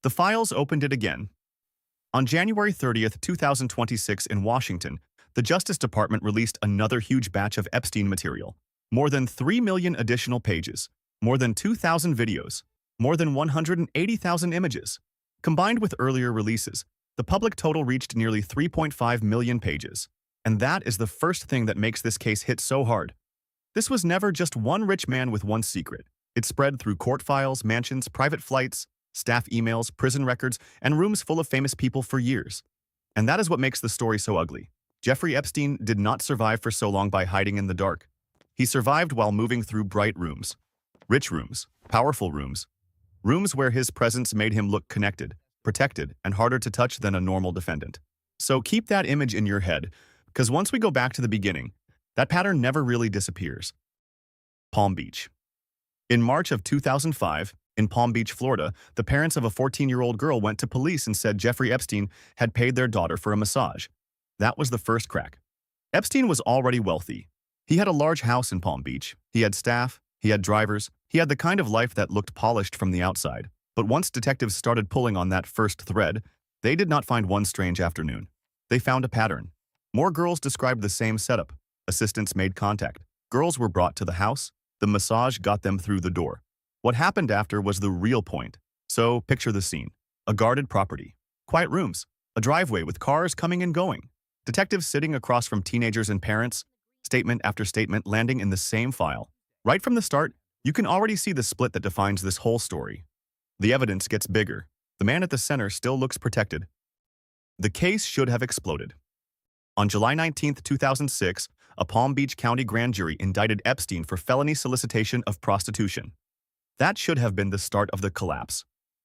The files opened it again. On January 30th, 2026 in Washington, the Justice Department released another huge batch of Epstein material. More than 3 million additional pages, more than 2,000 videos, more than 180,000 images. Combined with earlier releases, the public total reached nearly 3.5 million pages. And that is the first thing that makes this case hit so hard. This was never just one rich man with one secret. It spread through court files, mansions, private flights, staff emails, prison records, and rooms full of famous people for years. And that is what makes the story so ugly. Jeffrey Epstein did not survive for so long by hiding in the dark. He survived while moving through bright rooms, rich rooms, powerful rooms, rooms where his presence made him look connected, protected, and harder to touch than a normal defendant. So keep that image in your head, because once we go back to the beginning, that pattern never really disappears. Palm Beach. In March of 2005, in Palm Beach, Florida, the parents of a 14-year-old girl went to police and said Jeffrey Epstein had paid their daughter for a massage. That was the first crack. Epstein was already wealthy. He had a large house in Palm Beach. He had staff. He had drivers. He had the kind of life that looked polished from the outside. But once detectives started pulling on that first thread, they did not find one strange afternoon. They found a pattern. More girls described the same setup. Assistants made contact. Girls were brought to the house. The massage got them through the door. What happened after was the real point. So picture the scene. A guarded property. Quiet rooms. A driveway with cars coming and going. Detectives sitting across from teenagers and parents. Statement after statement landing in the same file. Right from the start, you can already see the split that defines this whole story. The evidence gets bigger. The man at the center still looks protected. The case should have exploded. On July 19, 2006, a Palm Beach County grand jury indicted Epstein for felony solicitation of prostitution. That should have been the start of the collapse.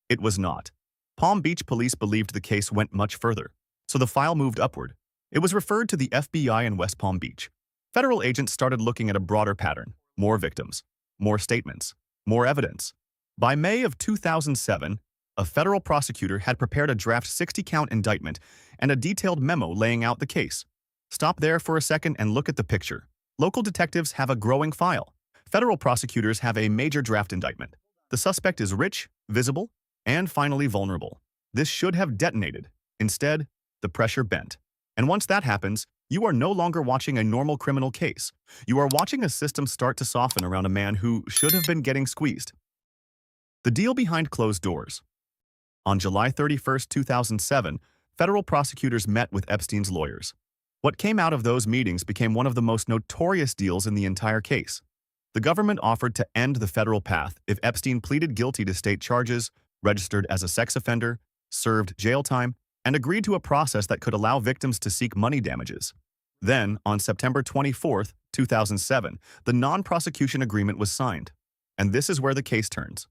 It was not. Palm Beach police believed the case went much further, so the file moved upward. It was referred to the FBI in West Palm Beach. Federal agents started looking at a broader pattern. More victims, more statements, more evidence. By May of 2007, a federal prosecutor had prepared a draft 60-count indictment and a detailed memo laying out the case. Stop there for a second and look at the picture. Local detectives have a growing file. Federal prosecutors have a major draft indictment. The suspect is rich, visible, and finally vulnerable. This should have detonated. Instead, the pressure bent. And once that happens, you are no longer watching a normal criminal case. You are watching a system start to soften around a man who should have been getting squeezed. The deal behind closed doors. On July 31, 2007, federal prosecutors met with Epstein's lawyers. What came out of those meetings became one of the most notorious deals in the entire case. The government offered to end the federal path if Epstein pleaded guilty to state charges, registered as a sex offender, served jail time, and agreed to a process that could allow victims to seek money damages. Then, on September 24, 2007, the non-prosecution agreement was signed. And this is where the case turns.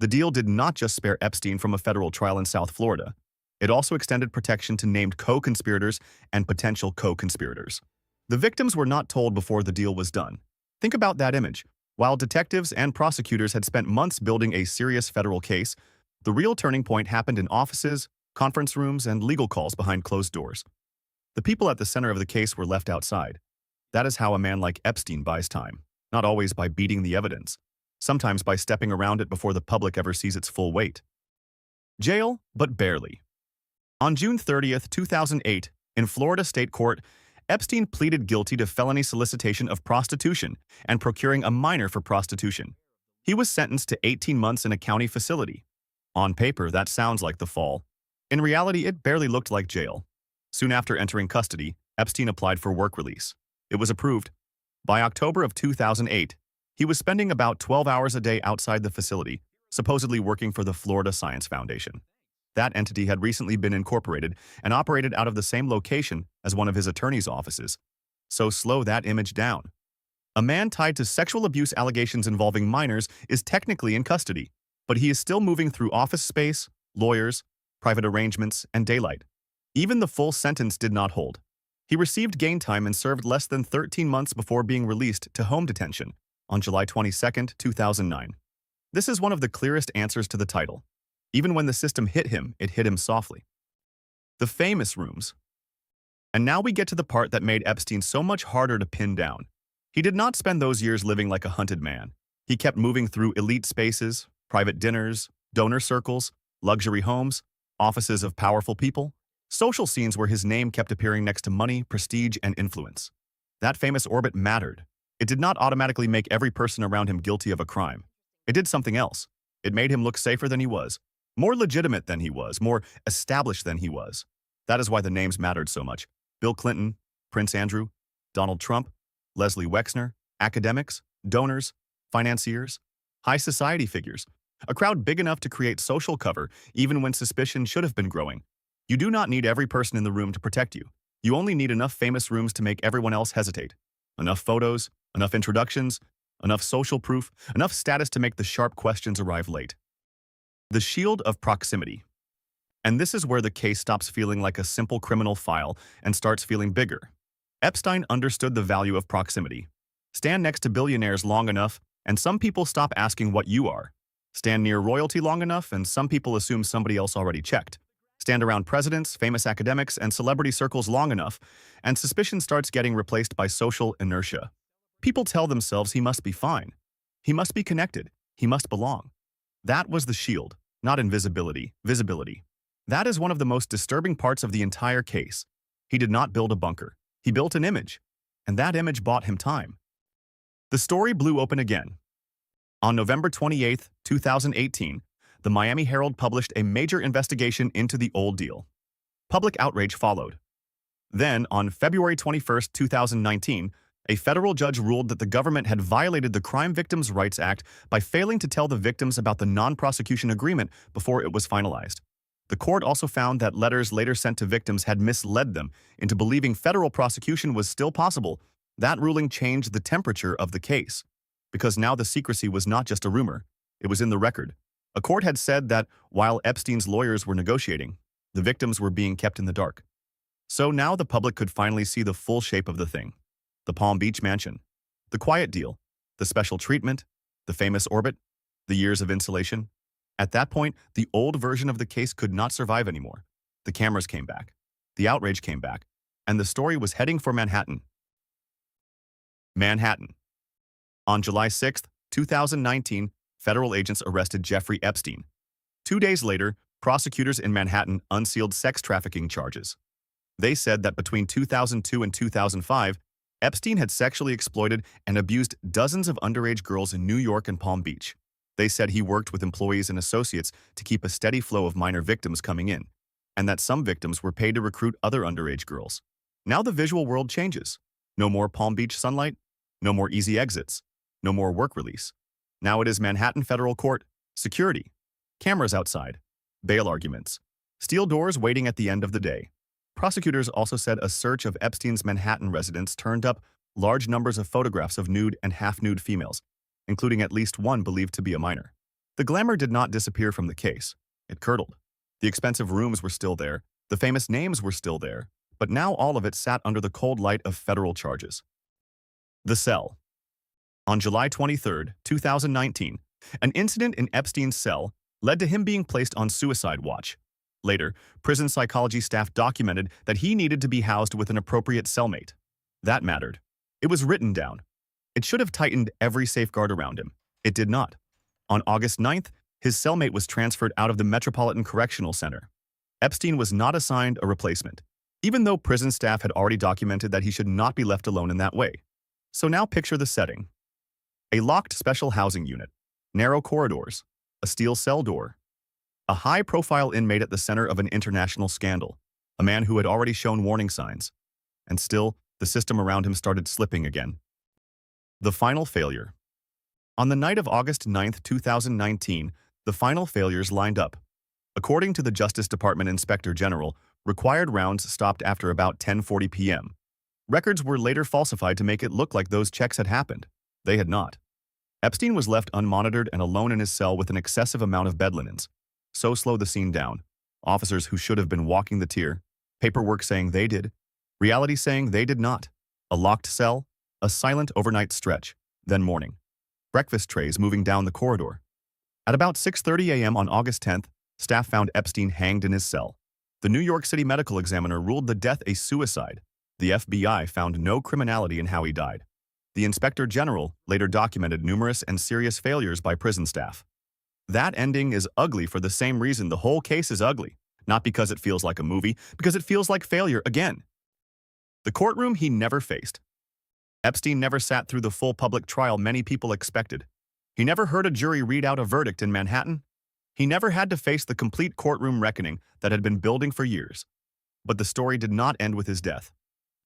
The deal did not just spare Epstein from a federal trial in South Florida. It also extended protection to named co-conspirators and potential co-conspirators. The victims were not told before the deal was done. Think about that image. While detectives and prosecutors had spent months building a serious federal case, the real turning point happened in offices, conference rooms, and legal calls behind closed doors. The people at the center of the case were left outside. That is how a man like Epstein buys time, not always by beating the evidence, sometimes by stepping around it before the public ever sees its full weight. Jail, but barely. On June 30, 2008, in Florida State Court, Epstein pleaded guilty to felony solicitation of prostitution and procuring a minor for prostitution. He was sentenced to 18 months in a county facility. On paper, that sounds like the fall. In reality, it barely looked like jail. Soon after entering custody, Epstein applied for work release. It was approved. By October of 2008, he was spending about 12 hours a day outside the facility, supposedly working for the Florida Science Foundation. That entity had recently been incorporated and operated out of the same location as one of his attorney's offices. So slow that image down. A man tied to sexual abuse allegations involving minors is technically in custody, but he is still moving through office space, lawyers, private arrangements, and daylight. Even the full sentence did not hold. He received gain time and served less than 13 months before being released to home detention on July 22, 2009. This is one of the clearest answers to the title. Even when the system hit him, it hit him softly. The famous rooms. And now we get to the part that made Epstein so much harder to pin down. He did not spend those years living like a hunted man. He kept moving through elite spaces, private dinners, donor circles, luxury homes, offices of powerful people, social scenes where his name kept appearing next to money, prestige, and influence. That famous orbit mattered. It did not automatically make every person around him guilty of a crime. It did something else. It made him look safer than he was, more legitimate than he was, more established than he was. That is why the names mattered so much. Bill Clinton, Prince Andrew, Donald Trump, Leslie Wexner, academics, donors, financiers, high society figures, a crowd big enough to create social cover even when suspicion should have been growing. You do not need every person in the room to protect you. You only need enough famous rooms to make everyone else hesitate. Enough photos, enough introductions, enough social proof, enough status to make the sharp questions arrive late. The shield of proximity. And this is where the case stops feeling like a simple criminal file and starts feeling bigger. Epstein understood the value of proximity. Stand next to billionaires long enough, and some people stop asking what you are. Stand near royalty long enough, and some people assume somebody else already checked. Stand around presidents, famous academics, and celebrity circles long enough, and suspicion starts getting replaced by social inertia. People tell themselves he must be fine. He must be connected. He must belong. That was the shield, not invisibility, visibility. That is one of the most disturbing parts of the entire case. He did not build a bunker. He built an image, and that image bought him time. The story blew open again. On November 28, 2018, the Miami Herald published a major investigation into the old deal. Public outrage followed. Then, on February 21, 2019, a federal judge ruled that the government had violated the Crime Victims' Rights Act by failing to tell the victims about the non-prosecution agreement before it was finalized. The court also found that letters later sent to victims had misled them into believing federal prosecution was still possible. That ruling changed the temperature of the case, because now the secrecy was not just a rumor, it was in the record. A court had said that while Epstein's lawyers were negotiating, the victims were being kept in the dark. So now the public could finally see the full shape of the thing. The Palm Beach mansion, the quiet deal, the special treatment, the famous orbit, the years of insulation. At that point, the old version of the case could not survive anymore. The cameras came back, the outrage came back, and the story was heading for Manhattan. Manhattan. On July 6, 2019, federal agents arrested Jeffrey Epstein. 2 days later, prosecutors in Manhattan unsealed sex trafficking charges. They said that between 2002 and 2005, Epstein had sexually exploited and abused dozens of underage girls in New York and Palm Beach. They said he worked with employees and associates to keep a steady flow of minor victims coming in, and that some victims were paid to recruit other underage girls. Now the visual world changes. No more Palm Beach sunlight, no more easy exits, no more work release. Now it is Manhattan Federal Court, security, cameras outside, bail arguments, steel doors waiting at the end of the day. Prosecutors also said a search of Epstein's Manhattan residence turned up large numbers of photographs of nude and half-nude females, including at least one believed to be a minor. The glamour did not disappear from the case. It curdled. The expensive rooms were still there, the famous names were still there, but now all of it sat under the cold light of federal charges. The cell. On July 23, 2019, an incident in Epstein's cell led to him being placed on suicide watch. Later, prison psychology staff documented that he needed to be housed with an appropriate cellmate. That mattered. It was written down. It should have tightened every safeguard around him. It did not. On August 9th, his cellmate was transferred out of the Metropolitan Correctional Center. Epstein was not assigned a replacement, even though prison staff had already documented that he should not be left alone in that way. So now picture the setting. A locked special housing unit, narrow corridors, a steel cell door, a high-profile inmate at the center of an international scandal, a man who had already shown warning signs. And still, the system around him started slipping again. The final failure. On the night of August 9, 2019, the final failures lined up. According to the Justice Department Inspector General, required rounds stopped after about 10:40 p.m. Records were later falsified to make it look like those checks had happened. They had not. Epstein was left unmonitored and alone in his cell with an excessive amount of bed linens. So slow the scene down. Officers who should have been walking the tier, paperwork saying they did, reality saying they did not. A locked cell, a silent overnight stretch, then morning. Breakfast trays moving down the corridor. At about 6:30 a.m. on August 10th, staff found Epstein hanged in his cell. The New York City medical examiner ruled the death a suicide. The FBI found no criminality in how he died. The Inspector General later documented numerous and serious failures by prison staff. That ending is ugly for the same reason the whole case is ugly. Not because it feels like a movie, because it feels like failure again. The courtroom he never faced. Epstein never sat through the full public trial many people expected. He never heard a jury read out a verdict in Manhattan. He never had to face the complete courtroom reckoning that had been building for years. But the story did not end with his death.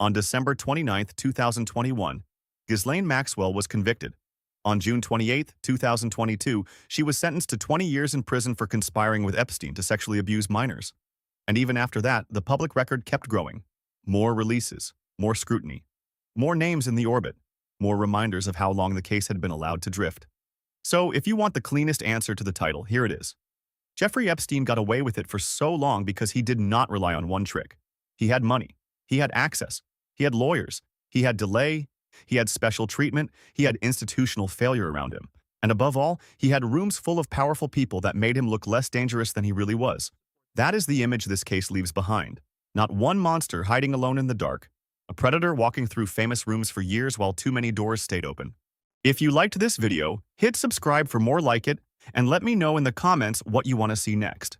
On December 29, 2021, Ghislaine Maxwell was convicted. On June 28, 2022, she was sentenced to 20 years in prison for conspiring with Epstein to sexually abuse minors. And even after that, the public record kept growing. More releases, more scrutiny, more names in the orbit, more reminders of how long the case had been allowed to drift. So, if you want the cleanest answer to the title, here it is. Jeffrey Epstein got away with it for so long because he did not rely on one trick. He had money. He had access. He had lawyers. He had delay. He had special treatment. He had institutional failure around him. And above all, he had rooms full of powerful people that made him look less dangerous than he really was. That is the image this case leaves behind. Not one monster hiding alone in the dark. A predator walking through famous rooms for years while too many doors stayed open. If you liked this video, hit subscribe for more like it, and let me know in the comments what you want to see next.